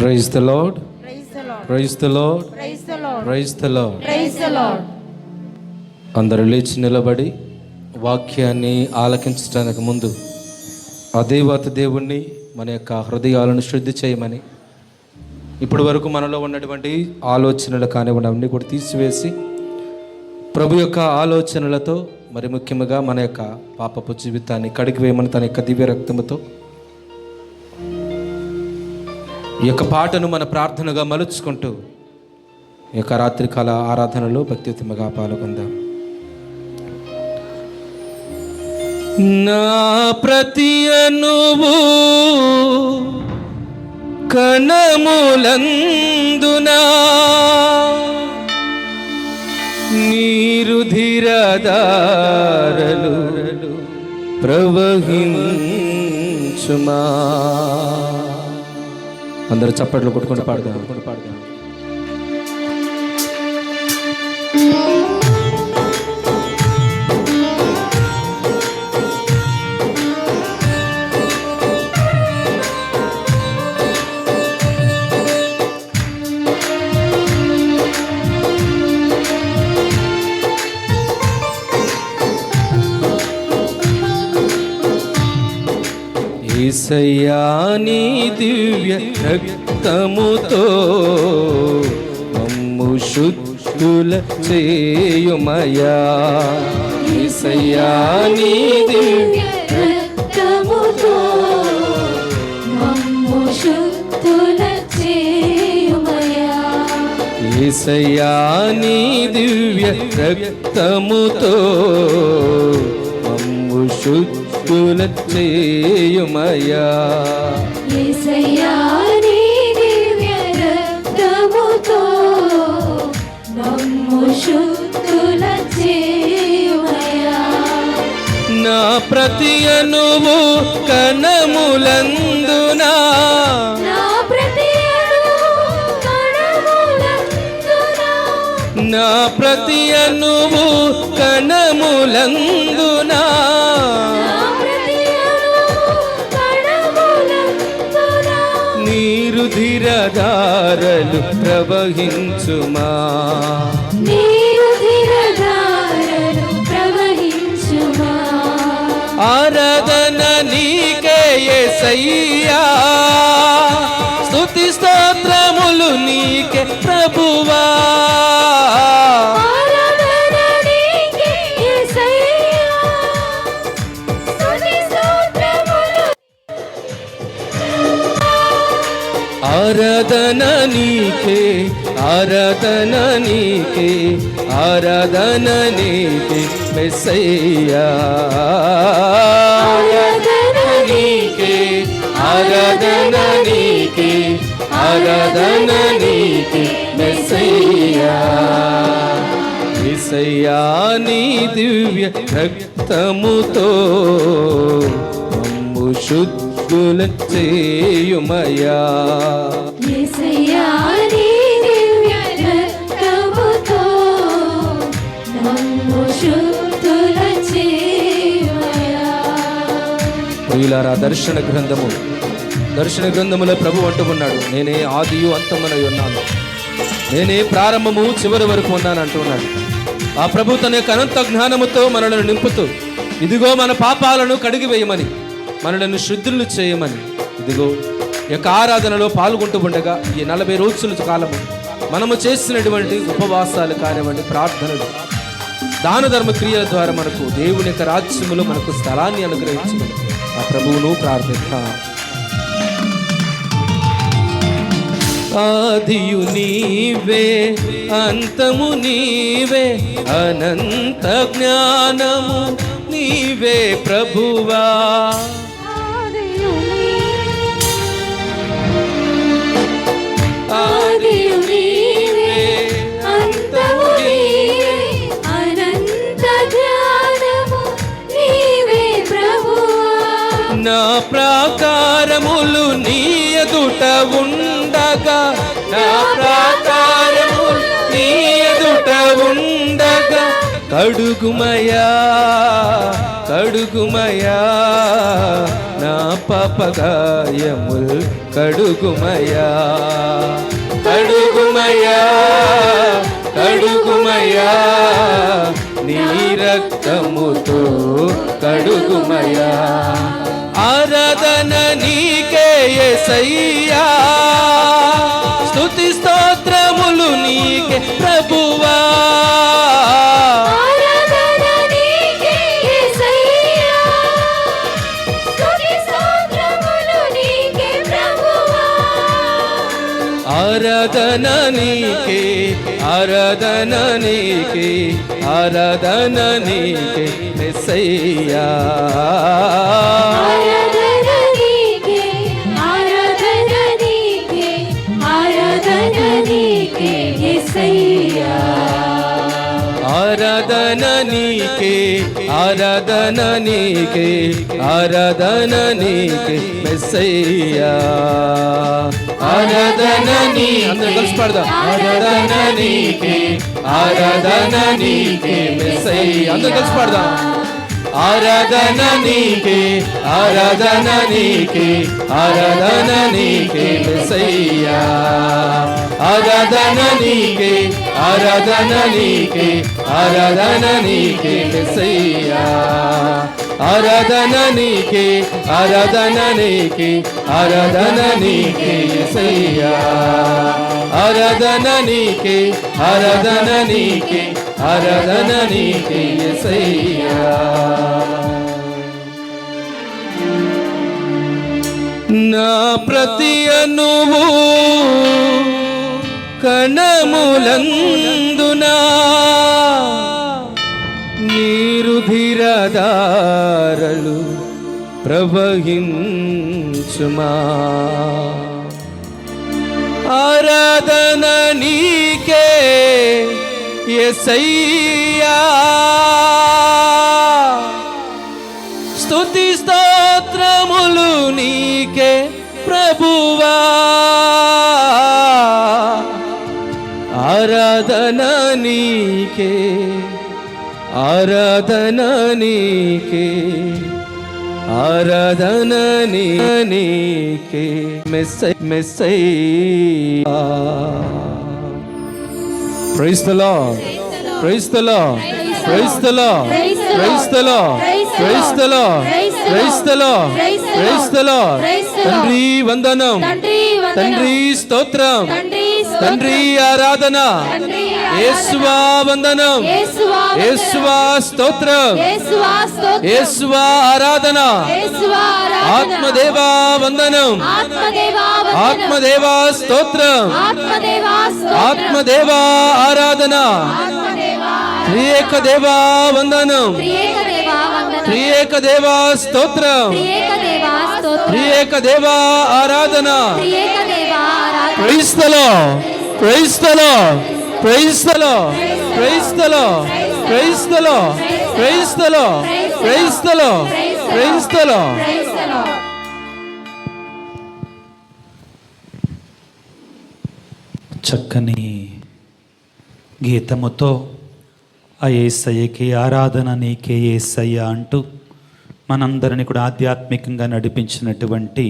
Praise the lord, praise the lord, praise the lord. అందరూ లేచి నిలబడి వాక్యాన్ని ఆలకించడానికి ముందు ఆ దేవత దేవుణ్ణి మన యొక్క హృదయాలను శుద్ధి చేయమని, ఇప్పటి వరకు మనలో ఉన్నటువంటి ఆలోచనలు కానివ్వండి అన్నీ కూడా తీసివేసి ప్రభు యొక్క ఆలోచనలతో, మరి ముఖ్యంగా మన యొక్క పాపపు జీవితాన్ని కడిగివేయమని తన యొక్క దివ్య రక్తముతో ఈ యొక్క పాటను మన ప్రార్థనగా మలుచుకుంటూ ఈ యొక్క రాత్రికాల ఆరాధనలో భక్తియుతంగా పాల్గొందాం. నా ప్రతి అణువు కణములందునా నీరుధిరధారలు ప్రవహించుమా. అందరూ చప్పట్లు కొట్టుకుంటూ పాడదాం. యేసయ్యా నీ దివ్య రక్తముతో మమ్ము శుద్ధుల చేయుమయా. యేసయ్యా నీ దివ్య రక్తముతో మమ్ము శుద్ధుల చేయుమయా. యేసయ్యా నీ దివ్య రక్తముతో మమ్ము శుద్ధుల చేయుమయా. యేసయ్యా నీ దివ్య రక్తముతో మమ్ము శుద్ధుల చేయుమయా. నా ప్రతి అణువు కణములందునా నా ప్రతి అణువు కణములందునా నా ప్రతి అణువు కణములందునా నీరుధిరధారలు ప్రవహించుమా. నీరుధిరధారలు ప్రవహించుమా. ఆరాధన నీకే యేసయ్యా, స్తుతి స్తోత్రములు నీకే ప్రభువా. ఆరాధన నీకే యేసయ్యా, స్తుతి స్తోత్రములు. ఆరాధన నీకే, ఆరాధన నీకే, ఆరాధన నీకే మెస్సయ్యా. ఆరాధన నీకే, ఆరాధన నీకే, ఆరాధన నీకే మెస్సయ్యా. యేసయ్యా నీ దివ్య రక్తముతో మమ్ము శుద్ధుల చేయుమయా. యేసయ్యా నీ దివ్య రక్తముతో మమ్ము శుద్ధుల చేయుమయా. ప్రియులారా, దర్శన గ్రంథములో ప్రభు అంటున్నాడు, నేనే ఆదియు అంతమునై ఉన్నాను, నేనే ప్రారంభము చివరి వరకు ఉన్నాను అంటున్నాడు. ఆ ప్రభు తన యొక్క అనంత జ్ఞానముతో మనలను నింపుతూ, ఇదిగో మన పాపాలను కడిగివేయమని, మనలను శుద్ధులు చేయమని, ఇదిగో ఈ యొక్క ఆరాధనలో పాల్గొంటూ ఉండగా ఈ 40 రోజుల కాలము మనము చేసినటువంటి ఉపవాసాలు కానివ్వండి, ప్రార్థనలు, దాన ధర్మ క్రియల ద్వారా మనకు దేవుని యొక్క రాజ్యములో మనకు స్థలాన్ని అనుగ్రహించమని ఆ ప్రభువును ప్రార్థిద్దాం. ఆదియు నీవే, అంతము నీవే, అనంత జ్ఞానము నీవే ప్రభువా. ఆదియు నీవే, అంతము నీవే, అనంత జ్ఞానము నీవే ప్రభువా. నా ప్రాకారములు నీ ఎదుట ఉండగా, నా ప్రాకారములు నీ ఎదుట ఉండగా కడుగుమయా, కడుగుమయా నా పాపగాయముల్ కడుగుమయా కడుగుమయా కడుగుమయా నీ రక్తముతో కడుగుమయా ఆరాధన నీకే యేసయ్యా స్తుతి స్తోత్రములు నీకే ప్రభువా ఆరాధన నీకే యేసయ్యా స్తుతి స్తోత్రములు నీకే ప్రభువా ఆరాధన నీకే ఆరాధన నీకే ఆరాధన నీకే యేసయ్యా ఆరాధన నీకే ఆరాధన నీకే ఆరాధన నీకే యేసయ్యా ఆరాధన నీకే ఆరాధన నీకే ఆరాధన నీకే మెస్సయ్యా ఆరాధన నీ అందరూ కలిసి పాడదాం ఆరాధన నీకే ఆరాధన నీకే మెస్సయ్యా అందరూ కలిసి పాడదాం ఆరాధన నీకే ఆరాధన నీకే ఆరాధన నీకే మెస్సయ్యా ఆరాధన నీకే ఆరాధన నీకే ఆరాధన నీకే మెస్సయ్యా ఆరాధన నీకే ఆరాధన నీకే ఆరాధన నీకే యేసయ్యా ఆరాధన నీకే ఆరాధన నీకే ఆరాధన నీకే యేసయ్యా నా ప్రతి అణువు కణములందునా నీరుధిరధారలు ప్రవహించుమా ఆరాధన నీకే యేసయ్యా స్తుతి స్తోత్రములు నీకే ప్రభువా ఆరాధన నీకే ఆరాధన నీకే ఆరాధన నీకే మెస్సయ్యా praise the lord praise the lord praise the lord praise the lord praise the lord praise the lord praise the lord తండ్రి వందనం తండ్రి స్తోత్రం తండ్రి ఆరాధన యేసువా వందనం యేసువా స్తోత్రం యేసువా ఆరాధన ఆత్మదేవా వందనం ఆత్మదేవా స్తోత్రం ఆత్మదేవా ఆరాధన త్రియేక దేవా వందనం త్రియేక దేవా స్తోత్రం త్రియేక దేవా ఆరాధన praise the lord praise the lord praise the lord praise the lord praise the lord praise the lord praise the lord praise the lord చక్కని గీతముతో ఆ యేసయ్యకి ఆరాధన నీకే యేసయ్య అంటూ మనందరినీ కూడా ఆధ్యాత్మికంగా నడిపించినటువంటి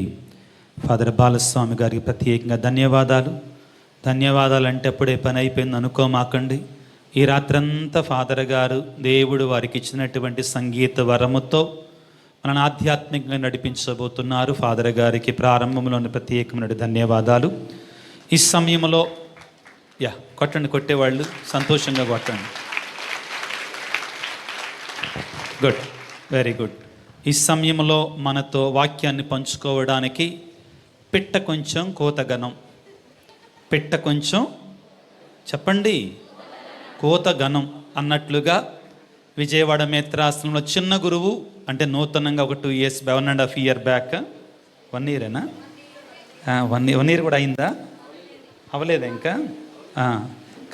ఫాదర్ బాలస్వామి గారికి ప్రత్యేకంగా ధన్యవాదాలు. ధన్యవాదాలు అంటే అప్పుడే పని అయిపోయింది అనుకోమాకండి. ఈ రాత్రంతా ఫాదర్ గారు దేవుడు వారికి ఇచ్చినటువంటి సంగీత వరముతో మనల్ని ఆధ్యాత్మికంగా నడిపించబోతున్నారు. ఫాదర్ గారికి ప్రారంభంలోని ప్రత్యేకమైన ధన్యవాదాలు. ఈ సమయంలో కొట్టేవాళ్ళు సంతోషంగా కొట్టండి. Good, very good. ఈ సమయంలో మనతో వాక్యాన్ని పంచుకోవడానికి పిట్ట కొంచెం కోతగనం, పిట్ట కొంచెం చెప్పండి కోతగనం అన్నట్లుగా విజయవాడ మేత్రాశ్రమంలో చిన్న గురువు అంటే నూతనంగా ఒక 2 years 1.5 year బ్యాక్ 1 yearనా 1 year కూడా అయిందా? అవలేదా ఇంకా?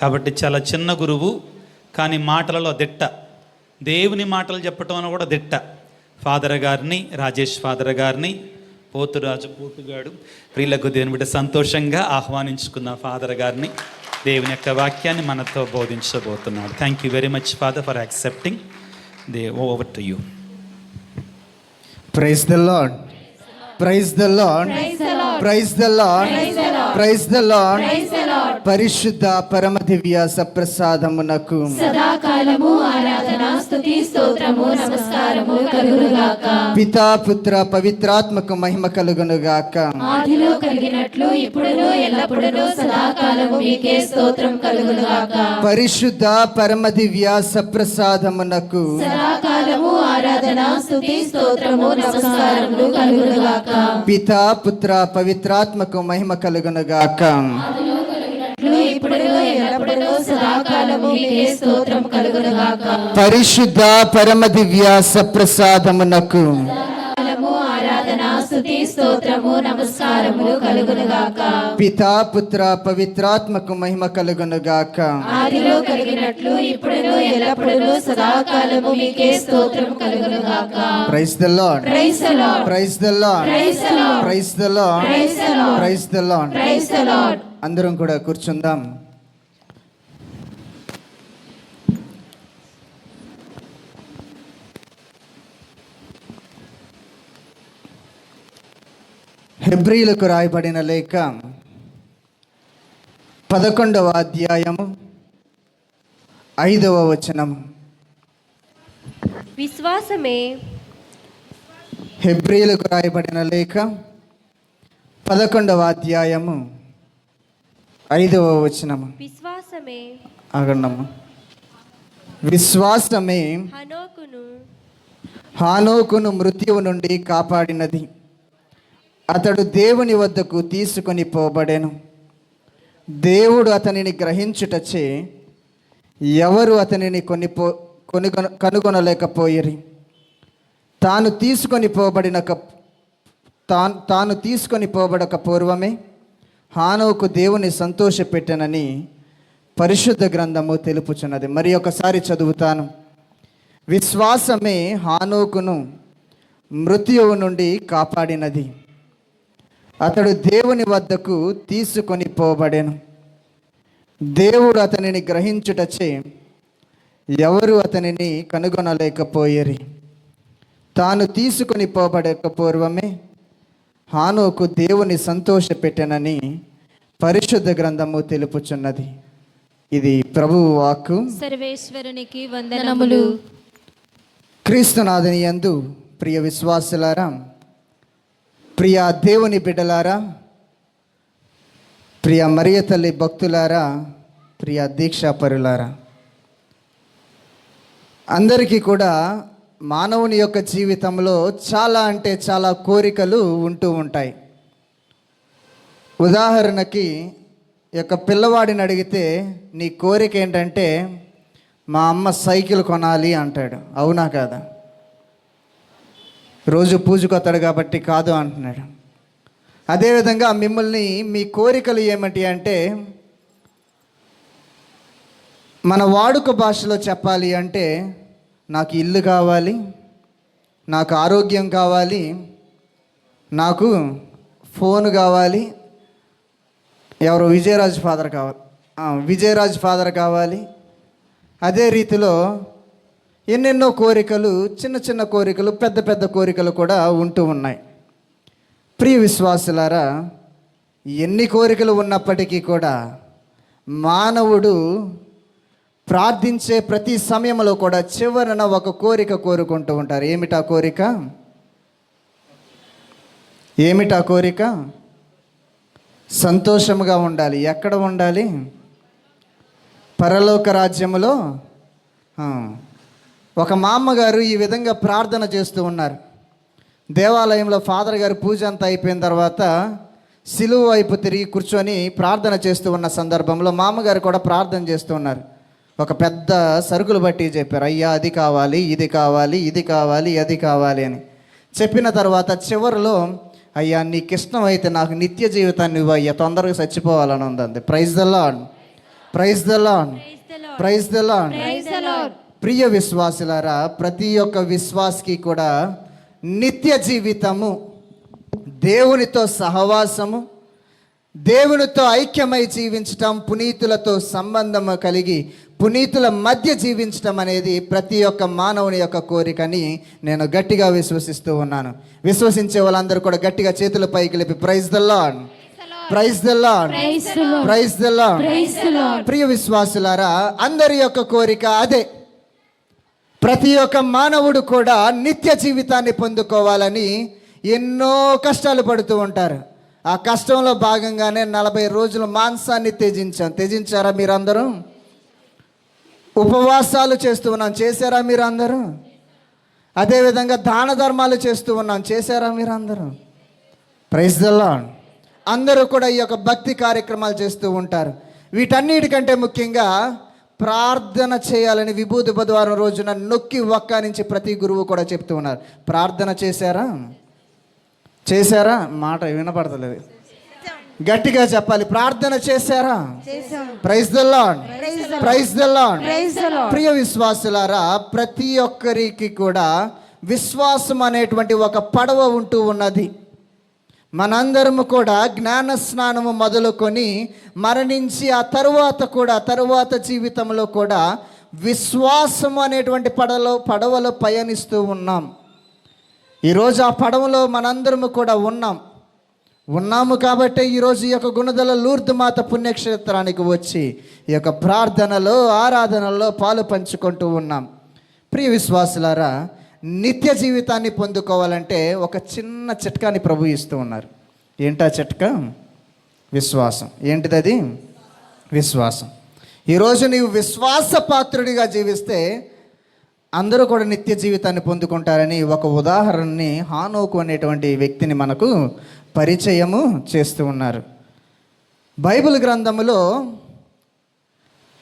కాబట్టి చాలా చిన్న గురువు కానీ మాటలలో దిట్ట, దేవుని మాటలు చెప్పటంలో కూడా దిట్ట. ఫాదర్ గారిని, రాజేష్ ఫాదర్ గారిని, పోతురాజు పోటుగాడు ప్రియులకు దేవుని బిడ్డ సంతోషంగా ఆహ్వానించుకున్న ఫాదర్ గారిని దేవుని యొక్క వాక్యాన్ని మనతో బోధించబోతున్నాడు. Thank you very much father for accepting. Over to you. Praise the lord, praise the lord, praise the lord, praise the lord. పరిశుద్ధ పరమ దివ్య సప్రసాదమునకు సదాకాలము ఆరాధన స్తుతి స్తోత్రము నమస్కారము కలుగునుగాక. పితా పుత్ర పవిత్రాత్మకు మహిమ కలుగునుగాక. ఆదిలో కలిగినట్లు ఇప్పుడును ఎల్లప్పుడును సదాకాలము మీకే స్తోత్రం కలుగునుగాక. పరిశుద్ధ పరమ దివ్య సప్రసాదమునకు సదాకాలము ఆరాధన స్తుతి స్తోత్రము నమస్కారములు కలుగునుగాక. పితా పుత్ర పవిత్రాత్మకు మహిమ కలుగునుగాక. ఇప్పుడును ఎల్లప్పుడును సదాకాలము మీకే స్తోత్రం కలుగునుగాక. పరిశుద్ధ పరమ దివ్య సప్రసాదమునకు సదాకాలము ఆరాధన స్తుతి స్తోత్రము నమస్కారములు కలుగునుగాక. పితా పుత్ర పవిత్రాత్మకు మహిమ కలుగునుగాక. ఆదిలో కలిగినట్లు ఇప్పుడును ఎల్లప్పుడును సదాకాలము మీకే స్తోత్రం కలుగునుగాక. Praise the lord, praise the lord, praise the lord, praise the lord, praise the lord, praise the lord, praise the lord. Praise the lord. అందరం కూడా కూర్చుందాం. హెబ్రీలకు రాయబడిన లేఖ 11వ అధ్యాయము 5వ వచనము. విశ్వాసమే హెబ్రీలకు రాయబడిన లేఖ 11వ అధ్యాయము 5వ వచనము. విశ్వాసమే ఆగండమ్మ. విశ్వాసమే హానోకును మృత్యువు నుండి కాపాడినది. అతడు దేవుని వద్దకు తీసుకొని పోబడెను. దేవుడు అతనిని గ్రహించుటచే ఎవరు అతనిని కనుగొనలేకపోయిరి. తాను తీసుకొని పోబడక పూర్వమే హానోకు దేవుని సంతోషపెట్టెనని పరిశుద్ధ గ్రంథము తెలుపుచున్నది. మరి ఒకసారి చదువుతాను. విశ్వాసమే హానోకును మృత్యువు నుండి కాపాడినది. అతడు దేవుని వద్దకు తీసుకొని పోబడెను. దేవుడు అతనిని గ్రహించుటచే ఎవరు అతనిని కనుగొనలేకపోయిరి. తాను తీసుకొని పోబడక పూర్వమే హానోకు దేవుని సంతోషపెట్టెనని పరిశుద్ధ గ్రంథము తెలుపుచున్నది. ఇది ప్రభువు వాక్కు. సర్వేశ్వరునికి వందనములు. క్రీస్తునాథుని యందు ప్రియ విశ్వాసులారా, ప్రియ దేవుని బిడ్డలారా, ప్రియ మరియ తల్లి భక్తులారా, ప్రియ దీక్షాపరులారా, అందరికీ కూడా మానవుని యొక్క జీవితంలో చాలా అంటే చాలా కోరికలు ఉంటూ ఉంటాయి. ఉదాహరణకి యొక్క పిల్లవాడిని అడిగితే నీ కోరిక ఏంటంటే మా అమ్మ సైకిల్ కొనాలి అంటాడు. అవునా కాదా? రోజు పూజకు వస్తాడు కాబట్టి కాదు అంటున్నాడు. అదేవిధంగా మిమ్మల్ని మీ కోరికలు ఏమిటి అంటే, మన వాడుక భాషలో చెప్పాలి అంటే నాకు ఇల్లు కావాలి, నాకు ఆరోగ్యం కావాలి, నాకు ఫోన్ కావాలి, ఎవరు విజయరాజ్ ఫాదర్ కావాలి. అదే రీతిలో ఎన్నెన్నో కోరికలు, చిన్న చిన్న కోరికలు, పెద్ద పెద్ద కోరికలు కూడా ఉంటూ ఉన్నాయి. ప్రియ విశ్వాసులారా, ఎన్ని కోరికలు ఉన్నప్పటికీ కూడా మానవుడు ప్రార్థించే ప్రతి సమయంలో కూడా చివరన ఒక కోరిక కోరుకుంటూ ఉంటారు. ఏమిటా కోరిక? ఏమిటా కోరిక? సంతోషముగా ఉండాలి. ఎక్కడ ఉండాలి? పరలోక రాజ్యములో. ఒక మా అమ్మగారు ఈ విధంగా ప్రార్థన చేస్తూ ఉన్నారు. దేవాలయంలో ఫాదర్ గారు పూజ అంతా అయిపోయిన తర్వాత సిలువ వైపు తిరిగి కూర్చొని ప్రార్థన చేస్తూ ఉన్న సందర్భంలో మా అమ్మగారు కూడా ప్రార్థన చేస్తూ ఉన్నారు. ఒక పెద్ద సరుకులు బట్టి చెప్పారు, అయ్యా అది కావాలి, ఇది కావాలి, ఇది కావాలి, అది కావాలి అని చెప్పిన తర్వాత చివరిలో, అయ్యా నీకు ఇష్టమైతే నాకు నిత్య జీవితాన్ని ఇవ్వు అయ్యా, తొందరగా చచ్చిపోవాలని ఉందండి. Praise the lord, praise the lord, praise the lord. ప్రియ విశ్వాసులారా, ప్రతి ఒక్క విశ్వాసికి కూడా నిత్య జీవితము, దేవునితో సహవాసము, దేవునితో ఐక్యమై జీవించటం, పునీతులతో సంబంధము కలిగి పునీతుల మధ్య జీవించడం అనేది ప్రతి ఒక్క మానవుని యొక్క కోరికని నేను గట్టిగా విశ్వసిస్తూ ఉన్నాను. విశ్వసించే వాళ్ళందరూ కూడా గట్టిగా చేతుల పైకి లేపి praise the lord, praise the lord, praise the lord. ప్రియ విశ్వాసులారా, అందరి యొక్క కోరిక అదే. ప్రతి ఒక్క మానవుడు కూడా నిత్య జీవితాన్ని పొందుకోవాలని ఎన్నో కష్టాలు పడుతూ ఉంటారు. ఆ కష్టంలో భాగంగానే 40 రోజులు మాంసాన్ని త్యజించారా మీరందరూ? ఉపవాసాలు చేస్తూ ఉన్నాం, చేశారా మీరందరూ? అదేవిధంగా దాన ధర్మాలు చేస్తూ ఉన్నాం, చేశారా మీరందరూ? Praise the lord. అందరూ కూడా ఈ యొక్క భక్తి కార్యక్రమాలు చేస్తూ ఉంటారు. వీటన్నిటికంటే ముఖ్యంగా ప్రార్థన చేయాలని విభూతి బుధవారం రోజున నొక్కి వక్కానించి ప్రతి గురువు కూడా చెప్తూ ఉన్నారు. ప్రార్థన చేశారా? మాట వినపడతలేదు, గట్టిగా చెప్పాలి. ప్రార్థన చేశారా? Praise the lord, praise the lord. ప్రియ విశ్వాసులారా, ప్రతి ఒక్కరికి కూడా విశ్వాసం అనేటువంటి ఒక పడవ ఉంటూ ఉన్నది. మనందరము కూడా జ్ఞాన స్నానము మొదలుకొని మరణించి ఆ తరువాత జీవితంలో కూడా విశ్వాసము అనేటువంటి పడవలో పయనిస్తూ ఉన్నాం. ఈరోజు ఆ పడవలో మనందరము కూడా ఉన్నాము కాబట్టి ఈరోజు ఈ యొక్క గుణదల లూర్దు మాత పుణ్యక్షేత్రానికి వచ్చి ఈ యొక్క ప్రార్థనలో ఆరాధనలో పాలు పంచుకుంటూ ఉన్నాం. ప్రియ విశ్వాసులారా, నిత్య జీవితాన్ని పొందుకోవాలంటే ఒక చిన్న చిట్కాని ప్రభు ఇస్తూ ఉన్నారు. ఏంటా చిట్కా? విశ్వాసం. ఏంటిది అది? విశ్వాసం. ఈరోజు నీవు విశ్వాస పాత్రుడిగా జీవిస్తే అందరూ కూడా నిత్య జీవితాన్ని పొందుకుంటారని ఒక ఉదాహరణని హానోకు అనేటువంటి వ్యక్తిని మనకు పరిచయము చేస్తూ ఉన్నారు. బైబిల్ గ్రంథములో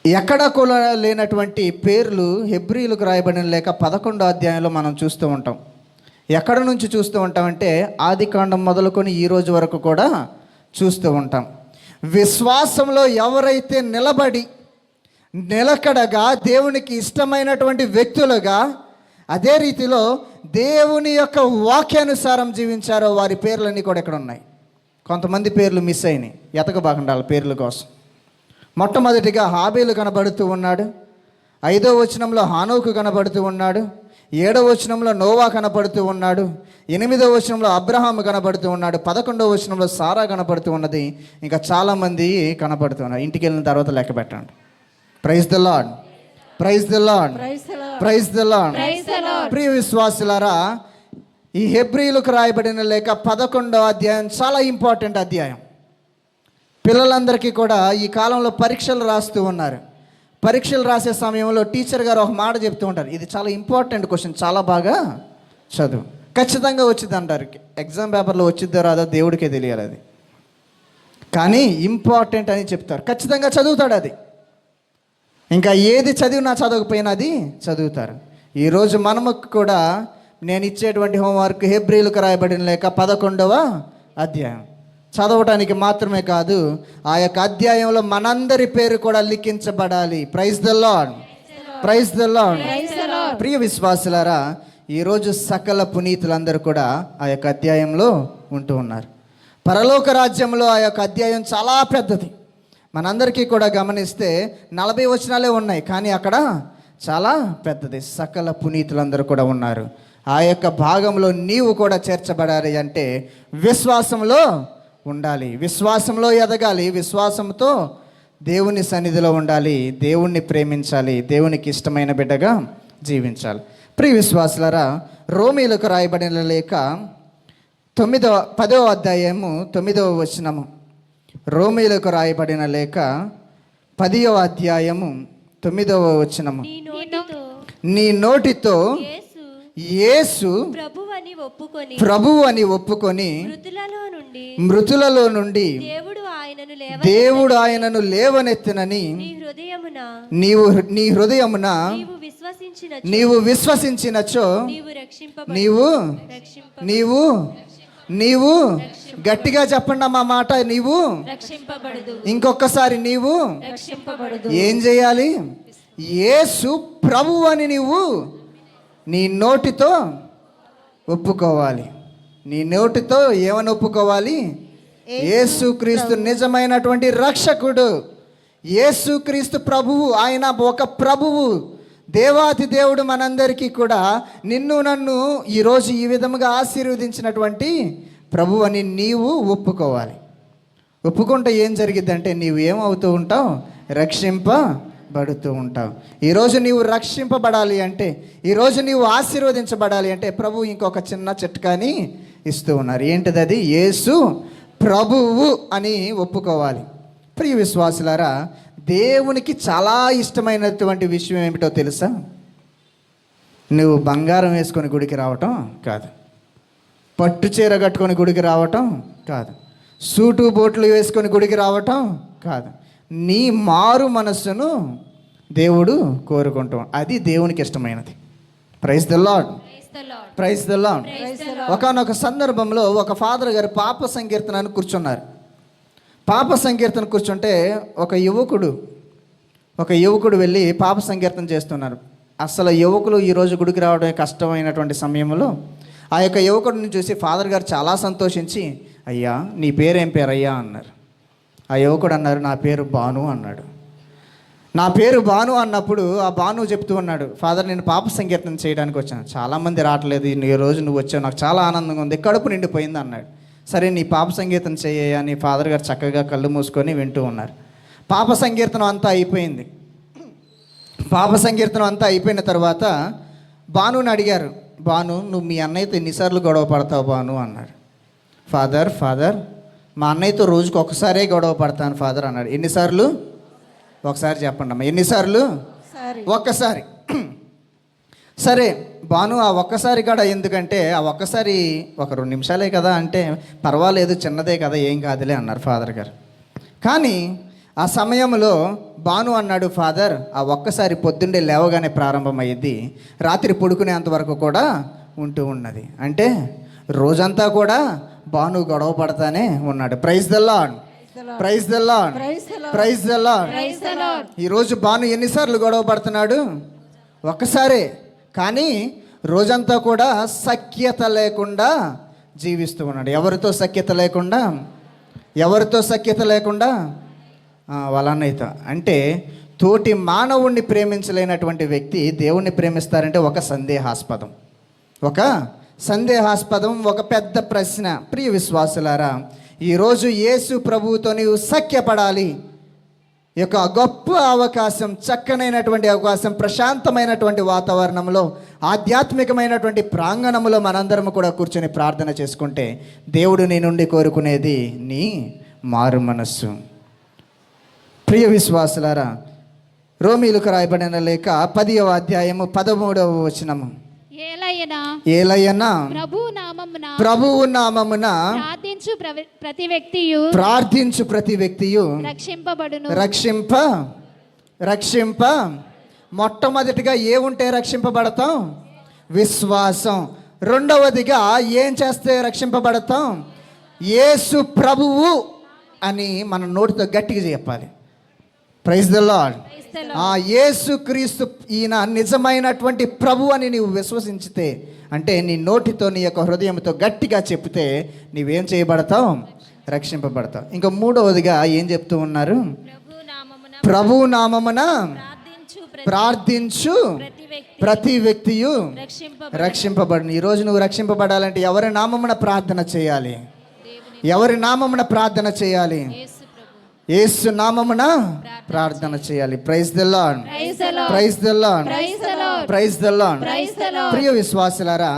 ఎక్కడా కూడా లేనటువంటి పేర్లు హెబ్రీలకు రాయబడిన లేక 11వ అధ్యాయంలో మనం చూస్తూ ఉంటాం. ఎక్కడ నుంచి చూస్తూ ఉంటామంటే ఆదికాండం మొదలుకొని ఈ రోజు వరకు కూడా చూస్తూ ఉంటాం. విశ్వాసంలో ఎవరైతే నిలకడగా దేవునికి ఇష్టమైనటువంటి వ్యక్తులుగా, అదే రీతిలో దేవుని యొక్క వాక్యానుసారం జీవించారో వారి పేర్లన్నీ కూడా ఇక్కడ ఉన్నాయి. కొంతమంది పేర్లు మిస్ అయినాయి, ఎతకబాకండి వాళ్ళ పేర్ల కోసం. మొట్టమొదటిగా హాబేలు కనబడుతూ ఉన్నాడు, 5వ వచనంలో హానోకు కనబడుతూ ఉన్నాడు, 7వ వచనంలో నోవా కనబడుతూ ఉన్నాడు, 8వ వచనంలో అబ్రహాము కనబడుతూ ఉన్నాడు, 11వ వచనంలో సారా కనబడుతూ ఉన్నది. ఇంకా చాలామంది కనబడుతున్నారు. ఇంటికి వెళ్ళిన తర్వాత లెక్క పెట్టండి. Praise the lord, praise the lord, praise the lord. ప్రియ విశ్వాసులారా, ఈ హెబ్రీలకు రాయబడిన లేక 11వ అధ్యాయం చాలా ఇంపార్టెంట్ అధ్యాయం. పిల్లలందరికీ కూడా ఈ కాలంలో పరీక్షలు రాస్తూ ఉన్నారు. పరీక్షలు రాసే సమయంలో టీచర్ గారు ఒక మాట చెప్తూ ఉంటారు, ఇది చాలా ఇంపార్టెంట్ క్వశ్చన్, చాలా బాగా చదువు, ఖచ్చితంగా వచ్చింది అంటారు. ఎగ్జామ్ పేపర్లో వచ్చిద్దో రాదో దేవుడికే తెలియాలి అది, కానీ ఇంపార్టెంట్ అని చెప్తారు. ఖచ్చితంగా చదువుతాడు అది. ఇంకా ఏది చదివినా చదవకపోయినా అది చదువుతారు. ఈరోజు మనము కూడా నేను ఇచ్చేటువంటి హోంవర్క్ హెబ్రీలకు రాయబడిన లేక 11వ అధ్యాయం చదవటానికి మాత్రమే కాదు, ఆ యొక్క అధ్యాయంలో మనందరి పేరు కూడా లిఖించబడాలి. Praise the lord, praise the lord. ప్రియ విశ్వాసులారా, ఈరోజు సకల పునీతులందరూ కూడా ఆ యొక్క అధ్యాయంలో ఉంటూ ఉన్నారు. పరలోక రాజ్యంలో ఆ యొక్క అధ్యాయం చాలా పెద్దది. మనందరికీ కూడా గమనిస్తే 40 వచనాలే ఉన్నాయి, కానీ అక్కడ చాలా పెద్దది. సకల పునీతులందరూ కూడా ఉన్నారు. ఆ యొక్క భాగంలో నీవు కూడా చేర్చబడాలి అంటే విశ్వాసంలో ఉండాలి, విశ్వాసంలో ఎదగాలి, విశ్వాసంతో దేవుని సన్నిధిలో ఉండాలి, దేవుణ్ణి ప్రేమించాలి, దేవునికి ఇష్టమైన బిడ్డగా జీవించాలి. ప్రియ విశ్వాసులారా, రోమీలకు రాయబడిన లేఖ 10వ అధ్యాయము 9వ వచనము. రోమీలకు రాయబడిన లేఖ 10వ అధ్యాయము 9వ వచనము. నీ నోటితో యేసు ప్రభువు అని ఒప్పుకొని మృతులలో నుండి దేవుడు ఆయనను లేవనెత్తినని నీ హృదయమున నీవు విశ్వసించినచో నీవు గట్టిగా చెప్పండి మా మాట, నీవు ఇంకొకసారి నీవు ఏం చేయాలి? యేసు ప్రభువు అని నీవు నీ నోటితో ఒప్పుకోవాలి. నీ నోటితో ఏమని ఒప్పుకోవాలి? యేసు క్రీస్తు నిజమైనటువంటి రక్షకుడు, యేసుక్రీస్తు ప్రభువు, ఆయన ఒక ప్రభువు, దేవాతి దేవుడు మనందరికీ కూడా నిన్ను నన్ను ఈరోజు ఈ విధముగా ఆశీర్వదించినటువంటి ప్రభువు అని నీవు ఒప్పుకోవాలి. ఒప్పుకుంటే ఏం జరిగిద్దంటే నీవు ఏమవుతూ ఉంటావు? రక్షింపబడుతూ ఉంటావు. ఈరోజు నీవు రక్షింపబడాలి అంటే, ఈరోజు నీవు ఆశీర్వదించబడాలి అంటే ప్రభు ఇంకొక చిన్న చిట్కాని ఇస్తూ ఉన్నారు. ఏంటిది అది? యేసు ప్రభువు అని ఒప్పుకోవాలి. ప్రియ విశ్వాసులారా, దేవునికి చాలా ఇష్టమైనటువంటి విషయం ఏమిటో తెలుసా? నువ్వు బంగారం వేసుకొని గుడికి రావటం కాదు, పట్టు చీర కట్టుకొని గుడికి రావటం కాదు, సూటు బోట్లు వేసుకొని గుడికి రావటం కాదు. నీ మారు మనస్సును దేవుడు కోరుకుంటాం. అది దేవునికి ఇష్టమైనది. Praise the lord, praise the lord. ఒకానొక సందర్భంలో ఒక ఫాదర్ గారు పాప సంకీర్తనని కూర్చున్నారు. పాప సంకీర్తన కూర్చుంటే ఒక యువకుడు వెళ్ళి పాప సంకీర్తన చేస్తున్నారు. అసలు యువకులు ఈరోజు గుడికి రావడం కష్టమైనటువంటి సమయంలో ఆ యొక్క యువకుడిని చూసి ఫాదర్ గారు చాలా సంతోషించి, అయ్యా నీ పేరేం పేరయ్యా అన్నారు. ఆ యువకుడు అన్నారు, నా పేరు భాను అన్నాడు. నా పేరు భాను అన్నప్పుడు ఆ భాను చెప్తూ ఉన్నాడు, ఫాదర్ నేను పాప సంకీర్తన చేయడానికి వచ్చాను, చాలామంది రావట్లేదు, ఈ రోజు నువ్వు వచ్చావు, నాకు చాలా ఆనందంగా ఉంది, కడుపు నిండిపోయింది అన్నాడు. సరే నీ పాప సంకీర్తన చేయ అని ఫాదర్ గారు చక్కగా కళ్ళు మూసుకొని వింటూ ఉన్నారు. పాప సంకీర్తనం అంతా అయిపోయింది. పాప సంకీర్తనం అంతా అయిపోయిన తర్వాత భానుని అడిగారు, భాను నువ్వు మీ అన్నయ్యతో ఎన్నిసార్లు గొడవ పడతావు భాను అన్నాడు. ఫాదర్ మా అన్నయ్యతో రోజుకు ఒకసారే గొడవ పడతాను ఫాదర్ అన్నాడు. ఎన్నిసార్లు? ఒకసారి చెప్పండి అమ్మా, ఎన్నిసార్లు? ఒక్కసారి. సరే భాను ఆ ఒక్కసారి కూడా ఎందుకంటే ఆ ఒక్కసారి ఒక 2 నిమిషాలే కదా అంటే పర్వాలేదు, చిన్నదే కదా, ఏం కాదులే అన్నారు ఫాదర్ గారు. కానీ ఆ సమయంలో భాను అన్నాడు, ఫాదర్ ఆ ఒక్కసారి పొద్దున్నే లేవగానే ప్రారంభమయ్యింది, రాత్రి పడుకునేంత వరకు కూడా ఉంటూ ఉన్నది. అంటే రోజంతా కూడా భాను గొడవ పడతానే ఉన్నాడు. Praise the lord, praise the lord, praise the lord. ఈరోజు భాను ఎన్నిసార్లు గొడవ పడుతున్నాడు? ఒక్కసారే. కానీ రోజంతా కూడా సఖ్యత లేకుండా జీవిస్తూ ఉన్నాడు. ఎవరితో సఖ్యత లేకుండా? వాళ్ళ అన్నయ్యతో. అంటే తోటి మానవుణ్ణి ప్రేమించలేనటువంటి వ్యక్తి దేవుణ్ణి ప్రేమిస్తారంటే ఒక సందేహాస్పదం, ఒక పెద్ద ప్రశ్న. ప్రియ విశ్వాసులారా, ఈరోజు యేసు ప్రభువుతో నీవు సఖ్యపడాలి. ఈ యొక్క గొప్ప అవకాశం, చక్కనైనటువంటి అవకాశం, ప్రశాంతమైనటువంటి వాతావరణంలో, ఆధ్యాత్మికమైనటువంటి ప్రాంగణంలో మనందరం కూడా కూర్చొని ప్రార్థన చేసుకుంటే దేవుడు నీ నుండి కోరుకునేది నీ మారు మనస్సు. ప్రియ విశ్వాసులారా, రోమీయులకు రాయబడిన లేఖ 10వ అధ్యాయము 13వ వచనము. ఏలయనా ప్రభువు నామమున ప్రార్థించు ప్రతి వ్యక్తియు రక్షింప మొట్టమొదటిగా ఏముంటే రక్షింపబడతాం? విశ్వాసం. రెండవదిగా ఏం చేస్తే రక్షింపబడతాం? యేసు ప్రభువు అని మన నోటితో గట్టిగా చెప్పాలి. Praise the lord. యేసుక్రీస్తు ఈయన నిజమైనటువంటి ప్రభు అని నీవు విశ్వసించితే, అంటే నీ నోటితో నీ యొక్క హృదయంతో గట్టిగా చెప్తే నీవేం చేయబడతావు? రక్షింపబడతావు. ఇంకా మూడవదిగా ఏం చెప్తూ ఉన్నారు? ప్రభు నామమున ప్రార్థించు ప్రతి వ్యక్తియు రక్షింపబడును. ఈరోజు నువ్వు రక్షింపబడాలంటే ఎవరి నామమున ప్రార్థన చేయాలి? యేసు నామమున ప్రార్థన చేయాలి. Praise the lord, praise the lord, praise the lord. ప్రియ విశ్వాసులారా,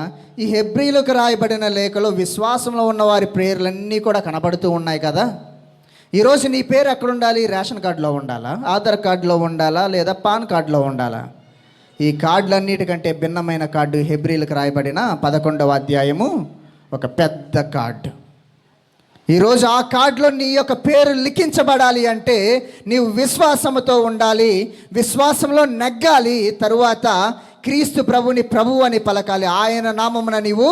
ఈ హెబ్రీలకు రాయబడిన లేఖలో విశ్వాసంలో ఉన్న వారి పేర్లన్నీ కూడా కనబడుతూ ఉన్నాయి కదా. ఈరోజు నీ పేరు ఎక్కడ ఉండాలి? రేషన్ కార్డులో ఉండాలా? ఆధార్ కార్డులో ఉండాలా? లేదా పాన్ కార్డులో ఉండాలా? ఈ కార్డులన్నిటికంటే భిన్నమైన కార్డు హెబ్రీలకు రాయబడిన 11వ అధ్యాయము ఒక పెద్ద కార్డు. ఈరోజు ఆ కార్డులో నీ యొక్క పేరు లిఖించబడాలి అంటే నీవు విశ్వాసముతో ఉండాలి, విశ్వాసంలో నెగ్గాలి. తరువాత క్రీస్తు ప్రభుని ప్రభువు అని పలకాలి, ఆయన నామమున నీవు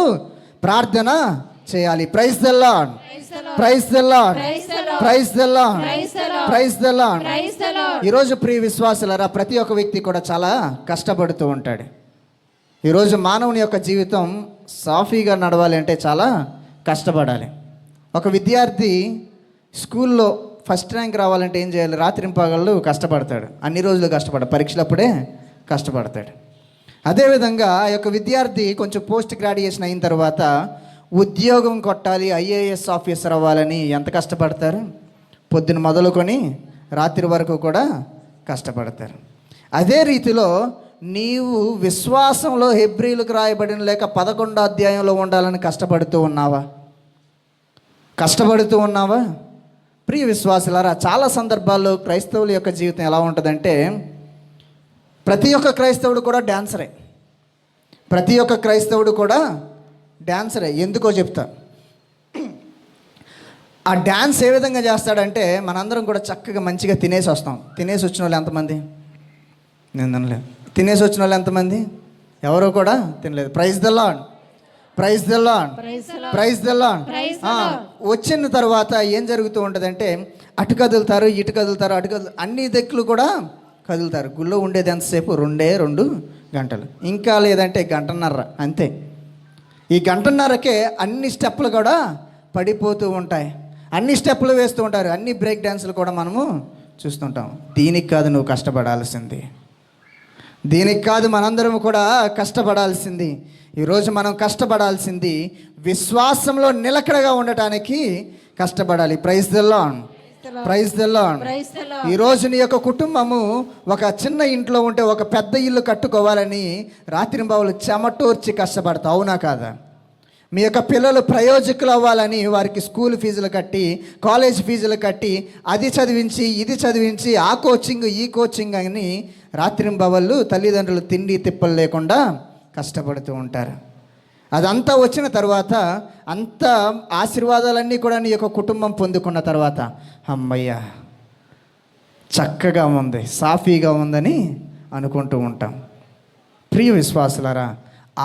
ప్రార్థన చేయాలి. Praise the lord, praise the lord, praise the lord, praise the lord. ఈరోజు ప్రియ విశ్వాసులారా, ప్రతి ఒక్క వ్యక్తి కూడా చాలా కష్టపడుతూ ఉంటాడు. ఈరోజు మానవుని యొక్క జీవితం సాఫీగా నడవాలి అంటే చాలా కష్టపడాలి. ఒక విద్యార్థి స్కూల్లో ఫస్ట్ ర్యాంక్ రావాలంటే ఏం చేయాలి? రాత్రింపగళ్ళు కష్టపడతాడు, అన్ని రోజులు కష్టపడతాడు, పరీక్షలప్పుడే కష్టపడతాడు. అదేవిధంగా ఆ యొక్క విద్యార్థి కొంచెం పోస్ట్ గ్రాడ్యుయేషన్ అయిన తర్వాత ఉద్యోగం కొట్టాలి, ఐఏఎస్ ఆఫీసర్ అవ్వాలని ఎంత కష్టపడతారు? పొద్దున మొదలుకొని రాత్రి వరకు కూడా కష్టపడతారు. అదే రీతిలో నీవు విశ్వాసంలో హెబ్రీలకు రాయబడిన లేక 11వ అధ్యాయంలో ఉండాలని కష్టపడుతూ ఉన్నావా? కష్టపడుతూ ఉన్నావా? ప్రియ విశ్వాసులారా, చాలా సందర్భాల్లో క్రైస్తవుల యొక్క జీవితం ఎలా ఉంటుందంటే, ప్రతి ఒక్క క్రైస్తవుడు కూడా డాన్సరే. ప్రతి ఒక్క క్రైస్తవుడు కూడా డాన్సరే. ఎందుకో చెప్తా. ఆ డ్యాన్స్ ఏ విధంగా చేస్తాడంటే, మనందరం కూడా చక్కగా మంచిగా తినేసి వస్తాం. తినేసి వచ్చిన వాళ్ళు ఎంతమంది? నేను తినలేదు. తినేసి వచ్చిన వాళ్ళు ఎంతమంది? ఎవరో కూడా తినలేదు. Praise the lord, praise the lord, praise the lord. వచ్చిన తర్వాత ఏం జరుగుతూ ఉంటుందంటే, అటు కదులుతారు, ఇటు కదులుతారు, అటు కదులు, అన్ని దిక్కులు కూడా కదులుతారు. గుళ్ళో ఉండేది ఎంతసేపు? 2 గంటలు, ఇంకా లేదంటే గంటన్నర, అంతే. ఈ గంటన్నరకే అన్ని స్టెప్పులు కూడా పడిపోతూ ఉంటాయి, అన్ని స్టెప్పులు వేస్తూ ఉంటారు, అన్ని బ్రేక్ డ్యాన్సులు కూడా మనము చూస్తుంటాం. దీనికి కాదు నువ్వు కష్టపడాల్సింది, దీనికి కాదు మనందరం కూడా కష్టపడాల్సింది. ఈరోజు మనం కష్టపడాల్సింది విశ్వాసంలో నిలకడగా ఉండటానికి కష్టపడాలి. Praise the lord, praise the lord. ఈరోజు నీ యొక్క కుటుంబము ఒక చిన్న ఇంట్లో ఉంటే ఒక పెద్ద ఇల్లు కట్టుకోవాలని రాత్రింబవళ్ళు చెమటోర్చి కష్టపడతావు, అవునా కాదా? మీ యొక్క పిల్లలు ప్రయోజకులు అవ్వాలని వారికి స్కూల్ ఫీజులు కట్టి, కాలేజ్ ఫీజులు కట్టి, అది చదివించి ఇది చదివించి, ఆ కోచింగ్ ఈ కోచింగ్ అని రాత్రింబవళ్ళు తల్లిదండ్రులు తిండి తిప్పలు లేకుండా కష్టపడుతూ ఉంటారు. అదంతా వచ్చిన తర్వాత, అంత ఆశీర్వాదాలన్నీ కూడా నీ యొక్క కుటుంబం పొందుకున్న తర్వాత, అమ్మయ్య చక్కగా ఉంది, సాఫీగా ఉందని అనుకుంటూ ఉంటాం. ప్రియ విశ్వాసులారా,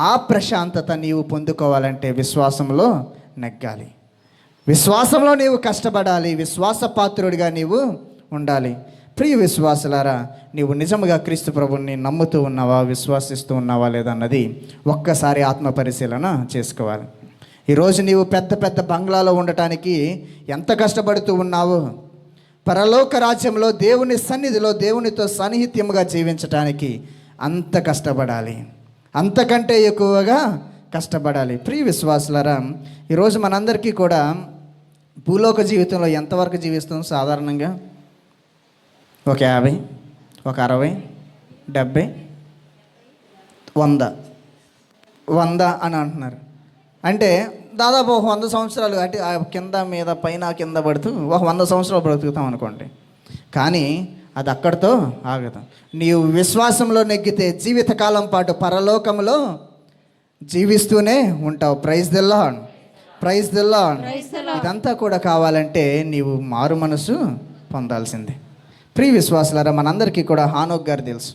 ఆ ప్రశాంతత నీవు పొందుకోవాలంటే విశ్వాసంలో నెగ్గాలి, విశ్వాసంలో నీవు కష్టపడాలి, విశ్వాసపాత్రుడిగా నీవు ఉండాలి. ప్రియ విశ్వాసులారా, నీవు నిజముగా క్రీస్తు ప్రభువుని నమ్ముతూ ఉన్నావా, విశ్వాసిస్తూ ఉన్నావా లేదన్నది ఒక్కసారి ఆత్మ పరిశీలన చేసుకోవాలి. ఈరోజు నీవు పెద్ద పెద్ద బంగ్లాలో ఉండటానికి ఎంత కష్టపడుతూ ఉన్నావు? పరలోక రాజ్యంలో దేవుని సన్నిధిలో దేవునితో సన్నిహిత్యముగా జీవించటానికి అంత కష్టపడాలి, అంతకంటే ఎక్కువగా కష్టపడాలి. ప్రియ విశ్వాసులారా, ఈరోజు మనందరికీ కూడా భూలోక జీవితంలో ఎంతవరకు జీవిస్తాం? సాధారణంగా ఒక 50, ఒక 60, 70, 100 అని అంటున్నారు. అంటే దాదాపు ఒక 100 సంవత్సరాలు, అంటే కింద మీద పైన కింద పడుతూ ఒక 100 సంవత్సరాలు బ్రతుకుతాం అనుకోండి. కానీ అది అక్కడితో ఆగదు. నీవు విశ్వాసంలో నెగ్గితే జీవితకాలం పాటు పరలోకంలో జీవిస్తూనే ఉంటావు. Praise the lord, praise the lord. ఇదంతా కూడా కావాలంటే నీవు మారు మనసు పొందాల్సిందే. ప్రియ విశ్వాసులారా, మనందరికీ కూడా హానోక్ గారు తెలుసు.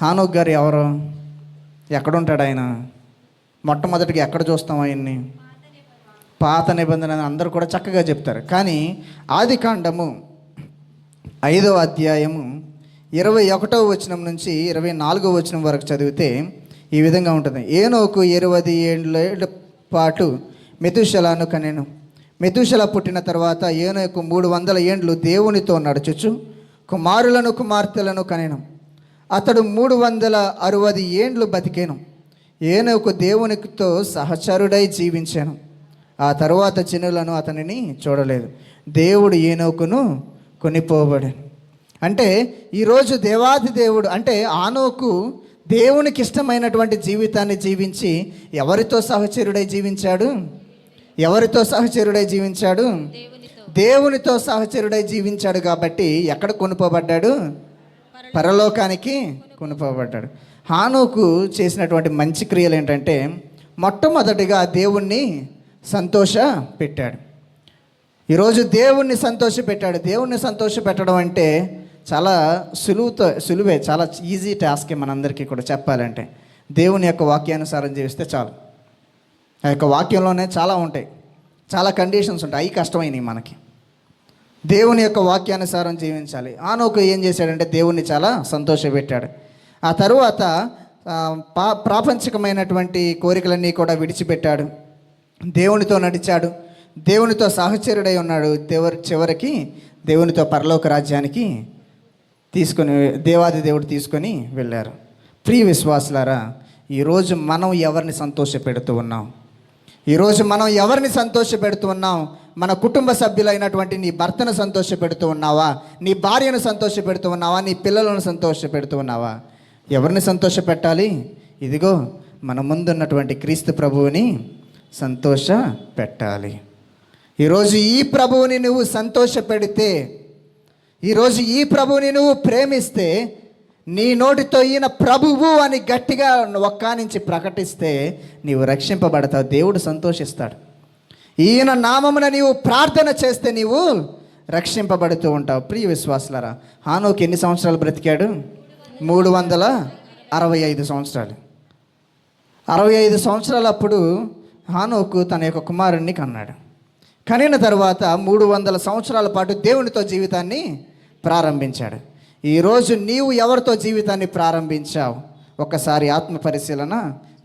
హానోక్ గారు ఎవరు? ఎక్కడుంటాడు ఆయన? మొట్టమొదటిగా ఎక్కడ చూస్తాం ఆయన్ని? పాత నిబంధన అందరూ కూడా చక్కగా చెప్తారు. కానీ ఆదికాండము 5వ అధ్యాయము 21వ వచనం నుంచి 24వ వచనం వరకు చదివితే ఈ విధంగా ఉంటుంది. ఏనోకు 20 ఏళ్ళ పాటు మెతుషెలను కనెను. మెతుషెల పుట్టిన తర్వాత ఏనోకు 300 ఏండ్లు దేవునితో నడుచుచు కుమారులను కుమార్తెలను కనెను. అతడు 360 ఏండ్లు బతికేను. ఏనోకు దేవునితో సహచరుడై జీవించాను. ఆ తరువాత జనులను అతనిని చూడలేదు. దేవుడు ఏనోకును కొనిపోబడాను. అంటే ఈరోజు దేవాది దేవుడు, అంటే ఆనోకు దేవునికి ఇష్టమైనటువంటి జీవితాన్ని జీవించి ఎవరితో సహచరుడై జీవించాడు? ఎవరితో సహచరుడై జీవించాడు? దేవునితో సహచరుడై జీవించాడు. కాబట్టి ఎక్కడ కొనుపోబడ్డాడు? పరలోకానికి కొనుపోబడ్డాడు. హానోకు చేసినటువంటి మంచి క్రియలు ఏంటంటే, మొట్టమొదటిగా దేవుణ్ణి సంతోష పెట్టాడు. ఈరోజు దేవుణ్ణి సంతోష పెట్టాడు. దేవుణ్ణి సంతోష పెట్టడం అంటే చాలా సులువే, చాలా ఈజీ టాస్కే మనందరికీ కూడా చెప్పాలంటే. దేవుని యొక్క వాక్యానుసారం జీవిస్తే చాలు. ఆ యొక్క వాక్యంలోనే చాలా ఉంటాయి, చాలా కండిషన్స్ ఉంటాయి, అవి కష్టమైనవి మనకి. దేవుని యొక్క వాక్యానుసారం జీవించాలి. ఆనోకు ఏం చేశాడంటే దేవుణ్ణి చాలా సంతోషపెట్టాడు. ఆ తరువాత ప్రాపంచికమైనటువంటి కోరికలన్నీ కూడా విడిచిపెట్టాడు, దేవునితో నడిచాడు, దేవునితో సహచరుడై ఉన్నాడు. చివరికి దేవునితో పరలోక రాజ్యానికి దేవాది దేవుడు తీసుకొని వెళ్ళారు. ప్రియ విశ్వాసులారా, ఈరోజు మనం ఎవరిని సంతోషపెడుతూ ఉన్నాం? ఈరోజు మనం ఎవరిని సంతోషపెడుతూ ఉన్నాం? మన కుటుంబ సభ్యులైనటువంటి నీ భర్తను సంతోషపెడుతూ ఉన్నావా? నీ భార్యను సంతోషపెడుతూ ఉన్నావా? నీ పిల్లలను సంతోషపెడుతూ ఉన్నావా? ఎవరిని సంతోషపెట్టాలి? ఇదిగో మన ముందున్నటువంటి క్రీస్తు ప్రభువుని సంతోష పెట్టాలి. ఈరోజు ఈ ప్రభువుని నువ్వు సంతోషపెడితే, ఈరోజు ఈ ప్రభువుని నువ్వు ప్రేమిస్తే, నీ నోటితో ఈయన ప్రభువు అని గట్టిగా ఒక్కానించి ప్రకటిస్తే నీవు రక్షింపబడతావు. దేవుడు సంతోషిస్తాడు. ఈయన నామమున నీవు ప్రార్థన చేస్తే నీవు రక్షింపబడుతూ ఉంటావు. ప్రియ విశ్వాసులారా, హానోకు ఎన్ని సంవత్సరాలు బ్రతికాడు? 365 సంవత్సరాలు. 65 సంవత్సరాలప్పుడు హానోకు తన యొక్క కుమారుణ్ణి కన్నాడు. కనిన తర్వాత 300 సంవత్సరాల పాటు దేవునితో జీవితాన్ని ప్రారంభించాడు. ఈరోజు నీవు ఎవరితో జీవితాన్ని ప్రారంభించావు? ఒక్కసారి ఆత్మ పరిశీలన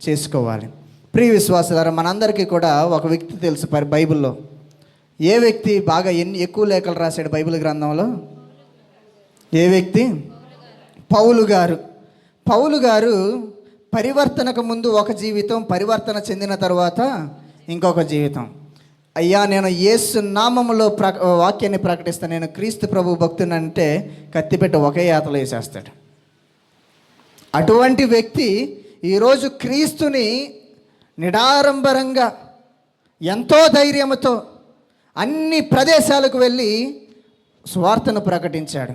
చేసుకోవాలి. ప్రియ విశ్వాసులారా, మనందరికీ కూడా ఒక వ్యక్తి తెలుసు బైబిల్లో. ఏ వ్యక్తి బాగా ఎక్కువ లేఖలు రాశాడు బైబిల్ గ్రంథంలో? ఏ వ్యక్తి? పౌలు గారు. పౌలు గారు పరివర్తనకు ముందు ఒక జీవితం, పరివర్తన చెందిన తర్వాత ఇంకొక జీవితం. అయ్యా, నేను యేసు నామములో వాక్యాన్ని ప్రకటిస్తాను, నేను క్రీస్తు ప్రభు భక్తునంటే కత్తిపెట్టి ఒకే యాతలో వేసేస్తాడు. అటువంటి వ్యక్తి ఈరోజు క్రీస్తుని నిడారంబరంగా ఎంతో ధైర్యంతో అన్ని ప్రదేశాలకు వెళ్ళి సువార్తను ప్రకటించాడు.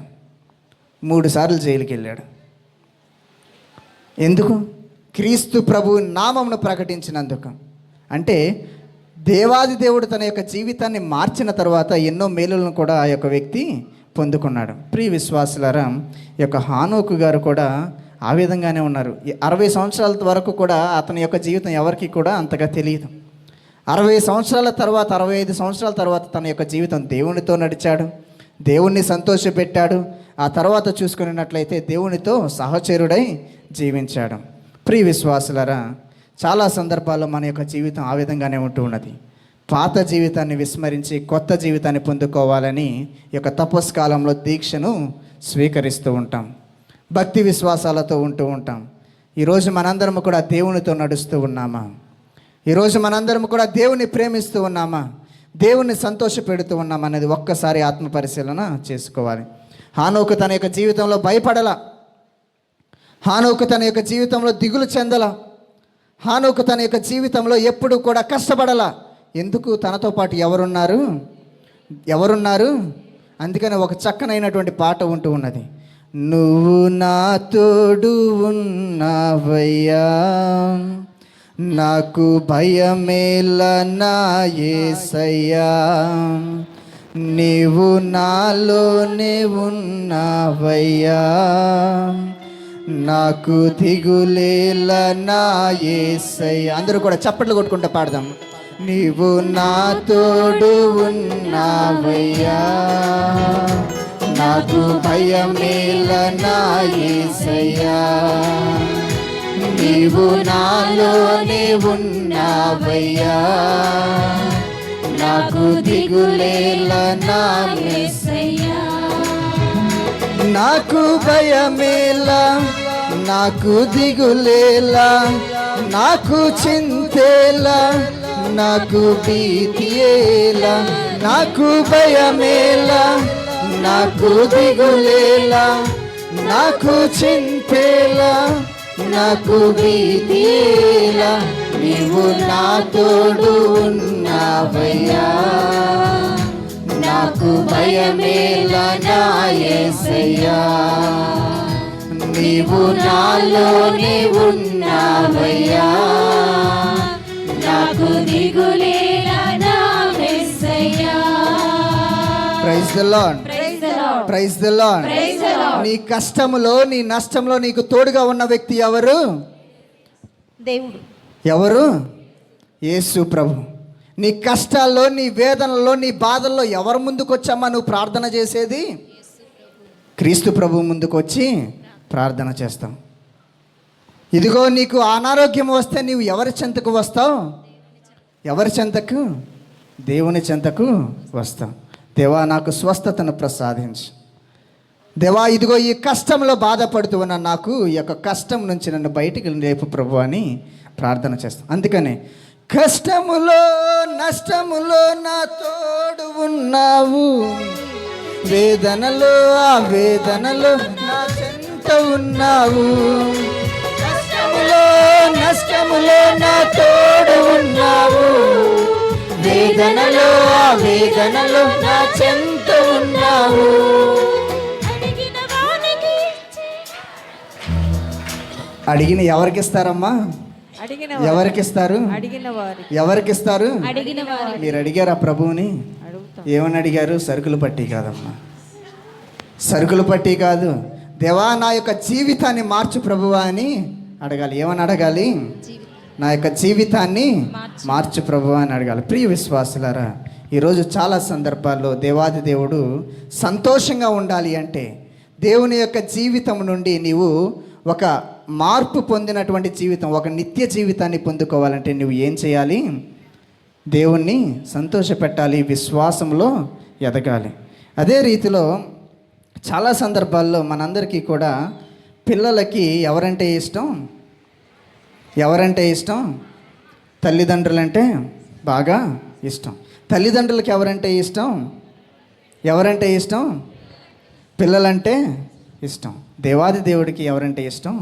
3 సార్లు జైలుకి వెళ్ళాడు. ఎందుకు? క్రీస్తు ప్రభు నామమును ప్రకటించినందుకు. అంటే దేవాది దేవుడు తన యొక్క జీవితాన్ని మార్చిన తర్వాత ఎన్నో మేలులను కూడా ఆ యొక్క వ్యక్తి పొందుకున్నాడు. ప్రియ విశ్వాసులారా, ఈ యొక్క హానోకు గారు కూడా ఆ విధంగానే ఉన్నారు. 60 సంవత్సరాల వరకు కూడా అతని యొక్క జీవితం ఎవరికి కూడా అంతగా తెలియదు. 60 సంవత్సరాల తర్వాత, 65 సంవత్సరాల తర్వాత తన యొక్క జీవితం దేవునితో నడిచాడు, దేవుణ్ణి సంతోషపెట్టాడు. ఆ తర్వాత చూసుకున్నట్లయితే దేవునితో సహచరుడై జీవించాడు. ప్రియ విశ్వాసులారా, చాలా సందర్భాల్లో మన యొక్క జీవితం ఆ విధంగానే ఉంటూ ఉన్నది. పాత జీవితాన్ని విస్మరించి కొత్త జీవితాన్ని పొందుకోవాలని ఈ యొక్క తపస్కాలంలో దీక్షను స్వీకరిస్తూ ఉంటాం. భక్తి విశ్వాసాలతో ఉంటూ ఉంటాం. ఈరోజు మనందరం కూడా దేవునితో నడుస్తూ ఉన్నామా? ఈరోజు మనందరం కూడా దేవుని ప్రేమిస్తూ ఉన్నామా? దేవుణ్ణి సంతోషపెడుతూ ఉన్నామా అనేది ఒక్కసారి ఆత్మ పరిశీలన చేసుకోవాలి. హానోకు తన యొక్క జీవితంలో భయపడల, హానోకు తన యొక్క జీవితంలో దిగులు చెందల, హానోకు తన యొక్క జీవితంలో ఎప్పుడు కూడా కష్టపడల. ఎందుకు? తనతో పాటు ఎవరున్నారు? అందుకని ఒక చక్కనైనటువంటి పాట ఉంటూ ఉన్నది. నువ్వు నా తోడు ఉన్నావయ్యా, నాకు భయమేల నా యేసయ్యా, నీవు నాలోనే ఉన్నావయ్యా, నాకు దిగులేల నా యేసయ్యా. అందరూ కూడా చప్పట్లు కొట్టుకుంటూ పాడదాం. నీవు నా తోడు ఉన్నావయ్యా, నాకు భయమేల నా యేసయ్యా, నీవు నాలోనే ఉన్నావయ్యా, నాకు దిగులేల నా యేసయ్యా, నాకు భయమేలా, నాకు దిగులేలా, నాకు చింతేలా, నాకు భీతియేలా, నాకు భయమేలా, నాకు దిగులేలా, నాకు చింతేలా, నాకు భీతియేలా, నీవు నా తోడు ఉన్నావయ్యా, నాకు భయమేల నా యేసయ్యా, నీవు నాలోనే ఉన్నావయ్యా, నాకు దిగులేల నా యేసయ్యా. Praise the lord, praise the lord. నీ కష్టములో, నీ నష్టంలో నీకు తోడుగా ఉన్న వ్యక్తి ఎవరు? దేవుడు. ఎవరు? యేసు ప్రభు. నీ కష్టాల్లో, నీ వేదనల్లో, నీ బాధల్లో ఎవరు ముందుకు వచ్చామా నువ్వు ప్రార్థన చేసేది? క్రీస్తు ప్రభు ముందుకు వచ్చి ప్రార్థన చేస్తాం. ఇదిగో నీకు అనారోగ్యం వస్తే నీవు ఎవరి చెంతకు వస్తావు? ఎవరి చెంతకు? దేవుని చెంతకు వస్తాం. దేవా నాకు స్వస్థతను ప్రసాదించు. దేవా ఇదిగో ఈ కష్టంలో బాధపడుతూ ఉన్న నాకు ఈ యొక్క కష్టం నుంచి నన్ను బయటికి లేపు ప్రభు అని ప్రార్థన చేస్తాం. అందుకనే కష్టములో నష్టములో నా తోడు ఉన్నావు, వేదనలో ఆ వేదనలో నా చెంత ఉన్నావు, కష్టములో నష్టములో నా తోడు ఉన్నావు, వేదనలో ఆ వేదనలో నా చెంత ఉన్నావు. అడిగిన ఎవరికి ఇస్తారమ్మా? ఎవరికి ఇస్తారు? ఎవరికి ఇస్తారు? మీరు అడిగారా ప్రభువుని? ఏమని అడిగారు? సరుకులు పట్టి కాదమ్మా, సరుకులు పట్టి కాదు. దేవా నా యొక్క జీవితాన్ని మార్చు ప్రభువా అని అడగాలి. ఏమని అడగాలి? నా యొక్క జీవితాన్ని మార్చు ప్రభువా అని అడగాలి. ప్రియ విశ్వాసులారా, ఈరోజు చాలా సందర్భాల్లో దేవాది దేవుడు సంతోషంగా ఉండాలి అంటే దేవుని యొక్క జీవితం నుండి నీవు ఒక మార్పు పొందినటువంటి జీవితం, ఒక నిత్య జీవితాన్ని పొందుకోవాలంటే నువ్వు ఏం చేయాలి? దేవుణ్ణి సంతోషపెట్టాలి, విశ్వాసంలో ఎదగాలి. అదే రీతిలో చాలా సందర్భాల్లో మనందరికీ కూడా పిల్లలకి ఎవరంటే ఇష్టం? ఎవరంటే ఇష్టం? తల్లిదండ్రులంటే బాగా ఇష్టం. తల్లిదండ్రులకి ఎవరంటే ఇష్టం? ఎవరంటే ఇష్టం? పిల్లలంటే ఇష్టం. దేవాది దేవుడికి ఎవరంటే ఇష్టం?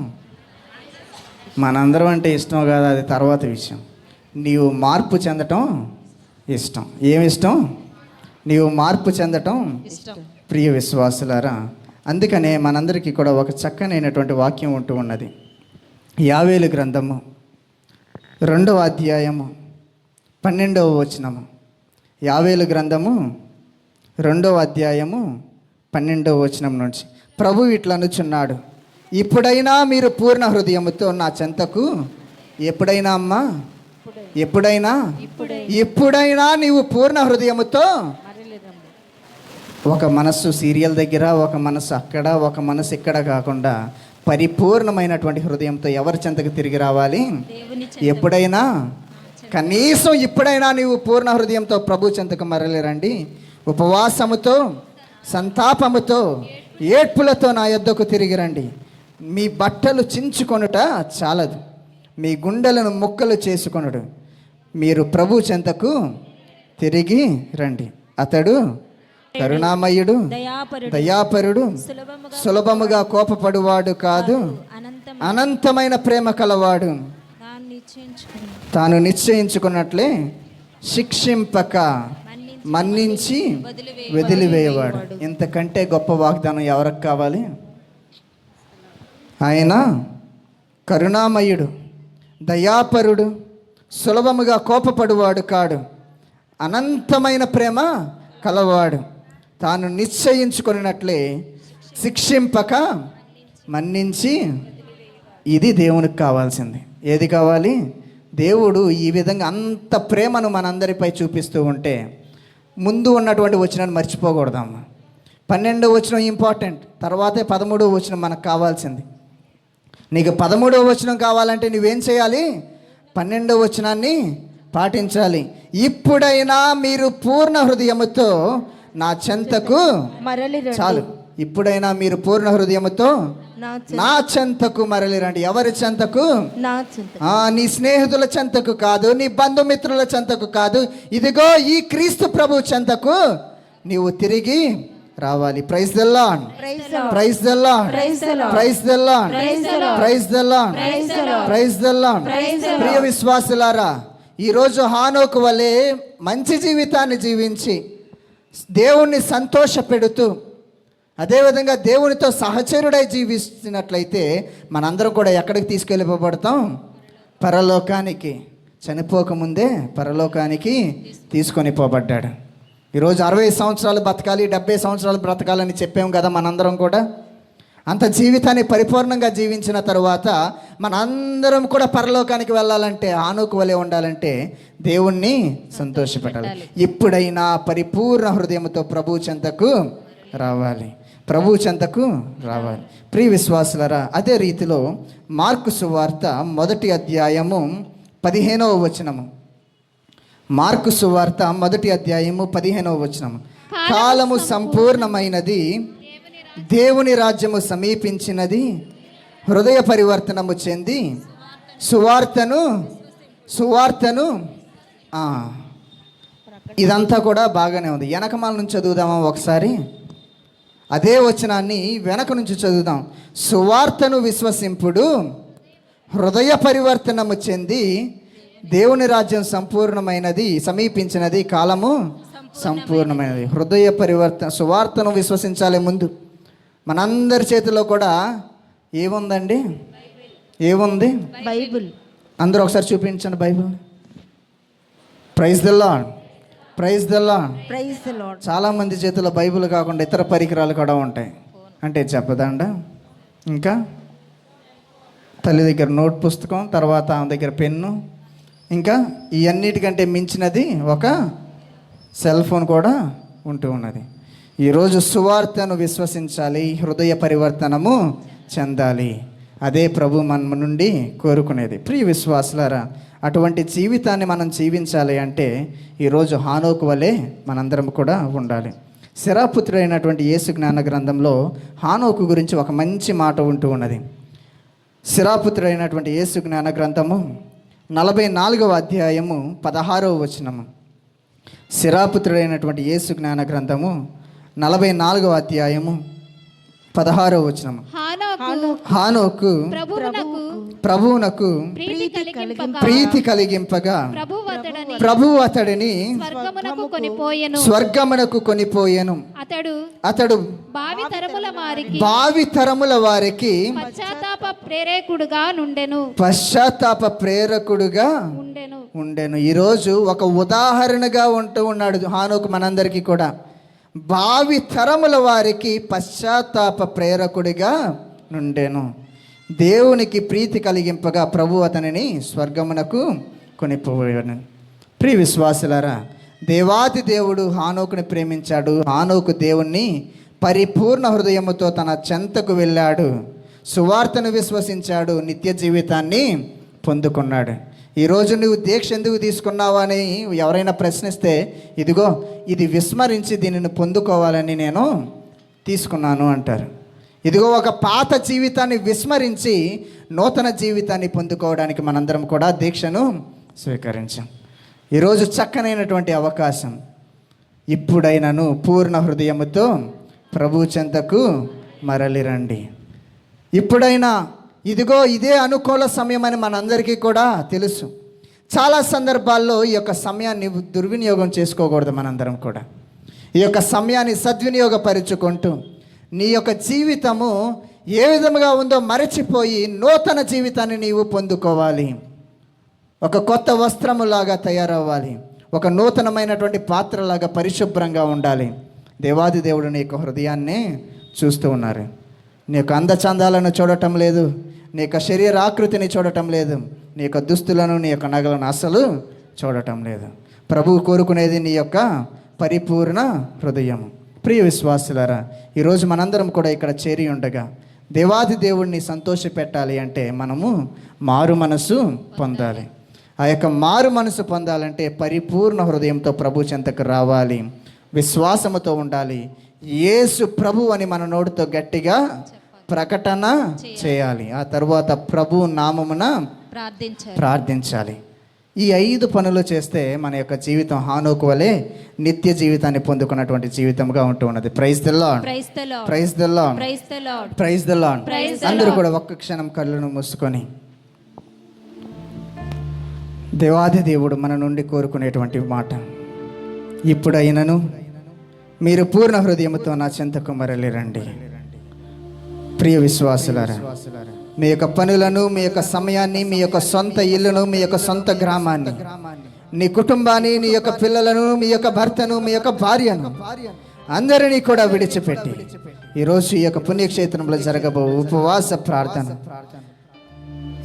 మనందరం అంటే ఇష్టం కాదు, అది తర్వాత విషయం. నీవు మార్పు చెందటం ఇష్టం. ఏమి ఇష్టం? నీవు మార్పు చెందటం ప్రియ విశ్వాసులారా, అందుకనే మనందరికీ కూడా ఒక చక్కనైనటువంటి వాక్యం ఉంటూ ఉన్నది. యావేలు గ్రంథము 2వ అధ్యాయము 12వ వచనము. యావేలు గ్రంథము 2వ అధ్యాయము 12వ వచనం నుంచి ప్రభు ఇట్లా అనుచున్నాడు, ఇప్పుడైనా మీరు పూర్ణ హృదయముతో నా చెంతకు. ఎప్పుడైనా అమ్మా? ఎప్పుడైనా నీవు పూర్ణ హృదయముతో, ఒక మనస్సు సీరియల్ దగ్గర, ఒక మనస్సు అక్కడ, ఒక మనస్సు ఇక్కడ కాకుండా పరిపూర్ణమైనటువంటి హృదయంతో ఎవరి చెంతకు తిరిగి రావాలి? ఎప్పుడైనా, కనీసం ఇప్పుడైనా నీవు పూర్ణ హృదయంతో ప్రభు చెంతకు మరలిరండి. ఉపవాసముతో, సంతాపముతో, ఏడ్పులతో నా యొద్దకు తిరిగి రండి. మీ బట్టలు చించుకొనుట చాలదు, మీ గుండెలను ముక్కలు చేసుకొనుడు. మీరు ప్రభు చెంతకు తిరిగి రండి. అతడు కరుణామయుడు, దయాపరుడు, సులభముగా కోపపడువాడు కాదు, అనంతమైన ప్రేమ కలవాడు, తాను నిశ్చయించుకున్నట్లే శిక్షింపక మన్నించి వదిలివేయవాడు. ఇంతకంటే గొప్ప వాగ్దానం ఎవరికి కావాలి? ఆయన కరుణామయుడు, దయాపరుడు, సులభముగా కోపపడువాడు కాడు, అనంతమైన ప్రేమ కలవాడు, తాను నిశ్చయించుకున్నట్లే శిక్షింపక మన్నించి. ఇది దేవునికి కావాల్సింది. ఏది కావాలి? దేవుడు ఈ విధంగా అంత ప్రేమను మనందరిపై చూపిస్తూ ఉంటే ముందు ఉన్నటువంటి వచనాన్ని మర్చిపోకూడదమ్మా. 12వ వచనం ఇంపార్టెంట్, తర్వాతే 13వ వచనం మనకు కావాల్సింది. నీకు 13వ వచనం కావాలంటే నువ్వేం చేయాలి? 12వ వచనాన్ని పాటించాలి. ఇప్పుడైనా మీరు పూర్ణ హృదయముతో నా చెంతకు మరలిరండి. చాలు, ఇప్పుడైనా మీరు పూర్ణ హృదయముతో నా చెంతకు మరలిరండి. ఎవరి చెంతకు? నీ స్నేహితుల చెంతకు కాదు, నీ బంధుమిత్రుల చెంతకు కాదు, ఇదిగో ఈ క్రీస్తు ప్రభు చెంతకు నీవు తిరిగి రావాలి. Praise the lord, praise the lord, praise the lord, praise the lord, praise the lord. ప్రియ విశ్వాసులారా, ఈరోజు హానోకు వలె మంచి జీవితాన్ని జీవించి దేవుణ్ణి సంతోషపెడుతూ అదేవిధంగా దేవునితో సహచరుడై జీవిస్తున్నట్లయితే మనందరం కూడా ఎక్కడికి తీసుకెళ్ళిపోబడతాం? పరలోకానికి. చనిపోకముందే పరలోకానికి తీసుకొని పోబడ్డాడు. ఈరోజు 60 సంవత్సరాలు బ్రతకాలి, 70 సంవత్సరాలు బ్రతకాలని చెప్పాం కదా మనందరం కూడా. అంత జీవితాన్ని పరిపూర్ణంగా జీవించిన తరువాత మనందరం కూడా పరలోకానికి వెళ్ళాలంటే, హానోకు వలె ఉండాలంటే దేవుణ్ణి సంతోషపెట్టాలి. ఇప్పుడైనా పరిపూర్ణ హృదయంతో ప్రభు చెంతకు రావాలి, ప్రభు చెంతకు రావాలి. ప్రియ విశ్వాసులారా, అదే రీతిలో మార్కు సువార్త 1వ అధ్యాయము 15వ వచనము. మార్కు సువార్త 1వ అధ్యాయము 15వ వచనం. కాలము సంపూర్ణమైనది, దేవుని రాజ్యము సమీపించినది, హృదయ పరివర్తనము చెంది సువార్తను ఇదంతా కూడా బాగానే ఉంది. వెనకమాల నుంచి చదువుదామా ఒకసారి? అదే వచనాన్ని వెనక నుంచి చదువుదాం. సువార్తను విశ్వసింపుడు, హృదయ పరివర్తనము చెంది, దేవుని రాజ్యం సంపూర్ణమైనది, సమీపించినది, కాలము సంపూర్ణమైనది. హృదయ పరివర్తన, సువార్తను విశ్వసించాలి. ముందు మనందరి చేతిలో కూడా ఏముందండి? ఏముంది? బైబిల్. అందరూ ఒకసారి చూపించండి bible. Praise the lord, praise the lord. Praise the lord. చాలామంది చేతిలో బైబిల్ కాకుండా ఇతర పరికరాలు కూడా ఉంటాయి. అంటే చెప్పదండ, ఇంకా తల్లి దగ్గర నోట్ పుస్తకం, తర్వాత ఆమె దగ్గర పెన్ను, ఇంకా ఇవన్నిటికంటే మించినది ఒక సెల్ ఫోన్ కూడా ఉంటూ ఉన్నది. ఈరోజు సువార్తను విశ్వసించాలి, హృదయ పరివర్తనము చెందాలి. అదే ప్రభు మన నుండి కోరుకునేది. ప్రియ విశ్వాసులారా, అటువంటి జీవితాన్ని మనం జీవించాలి అంటే ఈరోజు హానోకు వలె మనందరం కూడా ఉండాలి. శిరాపుత్రుడైనటువంటి యేసు జ్ఞాన గ్రంథంలో హానోకు గురించి ఒక మంచి మాట ఉంటూ ఉన్నది. శిరాపుత్రుడైనటువంటి యేసు జ్ఞాన గ్రంథము 44వ అధ్యాయము 16వ వచనము. శిరాపుత్రుడైనటువంటి యేసు జ్ఞాన గ్రంథము 44వ అధ్యాయము 16వ వచనము. హానోకు ప్రభువునకు ప్రీతి కలిగింపగా ప్రభువు అతడిని స్వర్గమునకు కొనిపోయెను. అతడు భావి తరముల వారికి పశ్చాత్తాప ప్రేరకుడుగా ఉండెను. ఈరోజు ఒక ఉదాహరణగా ఉంటూ ఉన్నాడు హానోకు మనందరికీ కూడా. భావి తరముల వారికి పశ్చాత్తాప ప్రేరకుడిగా నుండెను. దేవునికి ప్రీతి కలిగింపగా ప్రభు అతనిని స్వర్గమునకు కొనిపోయాను. ప్రియ విశ్వాసులారా, దేవాది దేవుడు హానోకుని ప్రేమించాడు. హానోకు దేవుణ్ణి పరిపూర్ణ హృదయముతో తన చెంతకు వెళ్ళాడు, సువార్తను విశ్వసించాడు, నిత్య జీవితాన్ని పొందుకున్నాడు. ఈరోజు నువ్వు దీక్ష ఎందుకు తీసుకున్నావు అని ఎవరైనా ప్రశ్నిస్తే, ఇదిగో ఇది విస్మరించి దీనిని పొందుకోవాలని నేను తీసుకున్నాను అంటారు. ఇదిగో ఒక పాత జీవితాన్ని విస్మరించి నూతన జీవితాన్ని పొందుకోవడానికి మనందరం కూడా దీక్షను స్వీకరించాం. ఈరోజు చక్కనైనటువంటి అవకాశం. ఇప్పుడైనను పూర్ణ హృదయముతో ప్రభు చెంతకు మరలిరండి. ఇప్పుడైనా ఇదిగో ఇదే అనుకూల సమయం అని మనందరికీ కూడా తెలుసు. చాలా సందర్భాల్లో ఈ యొక్క సమయాన్ని దుర్వినియోగం చేసుకోకూడదు. మనందరం కూడా ఈ యొక్క సమయాన్ని సద్వినియోగపరుచుకుంటూ నీ యొక్క జీవితము ఏ విధముగా ఉందో మరచిపోయి నూతన జీవితాన్ని నీవు పొందుకోవాలి. ఒక కొత్త వస్త్రములాగా తయారవ్వాలి. ఒక నూతనమైనటువంటి పాత్రలాగా పరిశుభ్రంగా ఉండాలి. దేవాది దేవుడు నీ యొక్క హృదయాన్ని చూస్తూ ఉన్నారు. నీ యొక్క అందచందాలను చూడటం లేదు, నీ యొక్క శరీర ఆకృతిని చూడటం లేదు, నీ యొక్క దుస్తులను, నీ యొక్క నగలను అస్సలు చూడటం లేదు. ప్రభువు కోరుకునేది నీ యొక్క పరిపూర్ణ హృదయం. ప్రియ విశ్వాసులారా, ఈరోజు మనందరం కూడా ఇక్కడ చేరి ఉండగా దేవాది దేవుడిని సంతోషపెట్టాలి అంటే మనము మారు మనసు పొందాలి. ఆ యొక్క మారు మనసు పొందాలంటే పరిపూర్ణ హృదయంతో ప్రభు చెంతకు రావాలి, విశ్వాసముతో ఉండాలి. యేసు ప్రభు అని మన నోటితో గట్టిగా ప్రకటన చేయాలి. ఆ తర్వాత ప్రభు నామమున ప్రార్థించాలి. ఈ 5 పనులు చేస్తే మన యొక్క జీవితం హానోకు వలె నిత్య జీవితాన్ని పొందుకున్నటువంటి జీవితంగా ఉంటూ ఉన్నది. Praise the lord, praise the lord, praise the lord. అందరూ కూడా ఒక్క క్షణం కళ్ళను మూసుకొని దేవాది దేవుడు మన నుండి కోరుకునేటువంటి మాట, ఇప్పుడైనను మీరు పూర్ణ హృదయముతో నా చెంతకు మరలిరండి. ప్రియ విశ్వాసులారా, మీ యొక్క పనులను, మీ యొక్క సమయాన్ని, మీ యొక్క సొంత ఇల్లును, మీ యొక్క సొంత గ్రామాన్ని, నీ కుటుంబాన్ని, నీ యొక్క పిల్లలను, మీ యొక్క భర్తను, మీ యొక్క భార్యను అందరినీ కూడా విడిచిపెట్టి ఈరోజు ఈ యొక్క పుణ్యక్షేత్రంలో జరగబో ఉపవాస ప్రార్థన,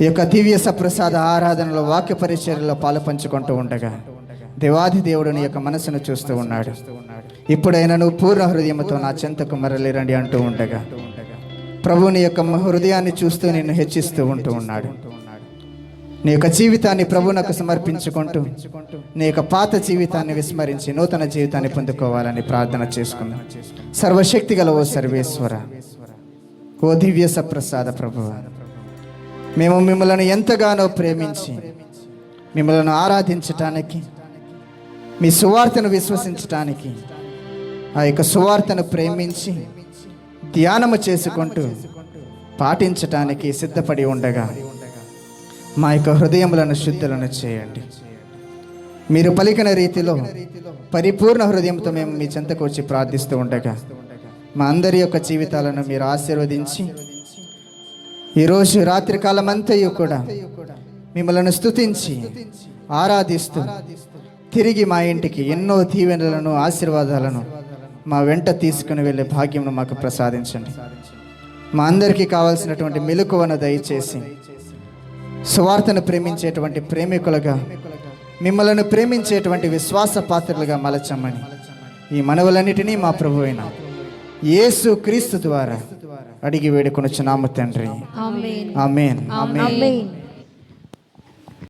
ఈ యొక్క దివ్య సప్రసాద ఆరాధనలో, వాక్య పరిచర్యలో పాలు పంచుకుంటూ ఉండగా దేవాది దేవుడు నీ యొక్క మనసును చూస్తూ ఉన్నాడు. ఇప్పుడైనా నువ్వు పూర్ణ హృదయంతో నా చెంతకు మరలిరండి అంటూ ఉండగా ప్రభుని యొక్క హృదయాన్ని చూస్తూ నిన్ను హెచ్చిస్తూ ఉంటూ ఉన్నాడు. నీ యొక్క జీవితాన్ని ప్రభువునకు సమర్పించుకుంటూ నీ యొక్క పాత జీవితాన్ని విస్మరించి నూతన జీవితాన్ని పొందుకోవాలని ప్రార్థన చేసుకుందాం. సర్వశక్తి గల ఓ సర్వేశ్వర, ఓ దివ్య సప్రసాద ప్రభువ, మేము మిమ్మల్ని ఎంతగానో ప్రేమించి మిమ్మల్ని ఆరాధించటానికి, మీ సువార్తను విశ్వసించటానికి, ఆ యొక్క సువార్తను ప్రేమించి ధ్యానము చేసుకుంటూ పాటించటానికి సిద్ధపడి ఉండగా మా యొక్క హృదయములను శుద్ధులను చేయండి. మీరు పలికిన రీతిలో పరిపూర్ణ హృదయంతో మేము మీ చెంతకు వచ్చి ప్రార్థిస్తూ ఉండగా మా అందరి యొక్క జీవితాలను మీరు ఆశీర్వదించి ఈరోజు రాత్రికాలం అంతయు కూడా మిమ్మల్ని స్తుతించి ఆరాధిస్తూ తిరిగి మా ఇంటికి ఎన్నో దీవెనలను ఆశీర్వాదాలను మా వెంట తీసుకుని వెళ్ళే భాగ్యంను మాకు ప్రసాదించండి. మా అందరికీ కావాల్సినటువంటి మెలకువను దయచేసి సువార్తను ప్రేమించేటువంటి ప్రేమికులుగా, మిమ్మల్ని ప్రేమించేటువంటి విశ్వాస పాత్రలుగా మలచమ్మని ఈ మనవులన్నిటినీ మా ప్రభువైన యేసు క్రీస్తు ద్వారా అడిగి వేడుకొనుచున్నాము తండ్రి. ఆమేన్. ఆమేన్. ఆమేన్.